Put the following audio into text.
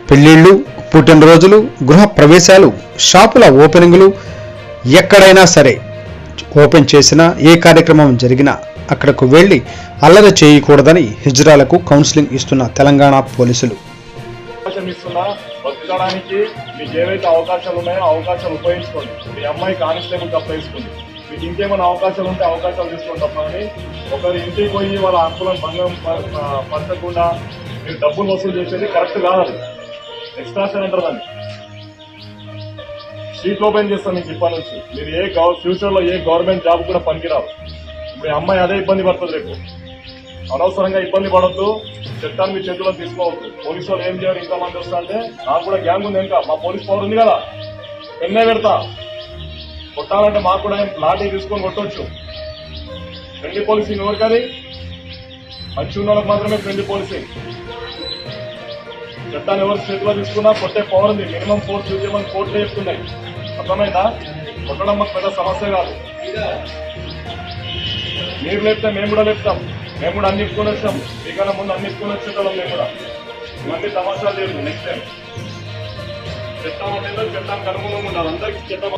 పెళ్లిళ్ళు, పుట్టినరోజులు, గృహ ప్రవేశాలు, షాపుల ఓపెనింగులు, ఎక్కడైనా సరే ఓపెన్ చేసినా, ఏ కార్యక్రమం జరిగినా అక్కడకు వెళ్లి అల్లరి చేయకూడదని హిజ్రాలకు కౌన్సిలింగ్ ఇస్తున్న తెలంగాణ పోలీసులు. బతకడానికి మీకు ఏవైతే అవకాశాలు ఉన్నాయో అవకాశాలు ఉపయోగించుకోండి. మీ అమ్మాయి కానిస్టేబుల్ తప్ప వేసుకోండి. మీకు ఇంకేమైనా అవకాశాలు ఉంటే అవకాశాలు తీసుకోండి తప్ప అని ఒకరి ఇంటికి పోయి వాళ్ళ హక్కులను భంగం పరచకుండా మీరు డబ్బులు వసూలు చేసేది కరెక్ట్ కాదు. ఎక్స్ట్రాషన్ అంటారు దాన్ని. షీట్ ఓపెన్ చేస్తాను మీకు ఇప్పటి నుంచి. మీరు ఫ్యూచర్ లో ఏ గవర్నమెంట్ జాబ్ కూడా పనికిరావు. ఇప్పుడు అమ్మాయి అదే ఇబ్బంది పడుతుంది. రేపు అనవసరంగా ఇబ్బంది పడద్దు. చట్టాన్ని మీ చేతుల్లో తీసుకోవద్దు. పోలీసు వాళ్ళు ఏం చేయాలి ఇంకా మంది వస్తా అంటే నాకు కూడా గ్యాంగ్ ఉంది. ఇంకా మా పోలీస్ పవర్ ఉంది కదా, పెన్నే పెడతా. కొట్టాలంటే మాకు కూడా లాఠీ తీసుకొని కొట్టవచ్చు. Friendly policing ఎవరికది? మంచి ఉన్న వాళ్ళకి మాత్రమే ఫ్రెండ్లీ పోలీసింగ్. చట్టాన్ని ఎవరు చేతిలో తీసుకున్నా కొట్టే పవర్ ఉంది. మినిమం ఫోర్స్ యూజ్ చేయమని కోర్టులో చెప్తున్నాయి. అర్థమైందా? కొట్టడం మాకు పెద్ద సమస్య కాదు. మీరు లేపితే మేము కూడా లేపుతాం. మేము కూడా అన్ని ఇప్పుకొని వచ్చాం. మీకన్నా ముందు అన్ని ఇప్పుకొని వచ్చేటోళ్ళం. మేము కూడా ఇవన్నీ తమాషాలు లేదు. నెక్స్ట్ టైం చట్టం అంటే చట్టానికి అనుగుణంగా ఉండాలి. అందరికీ చట్టం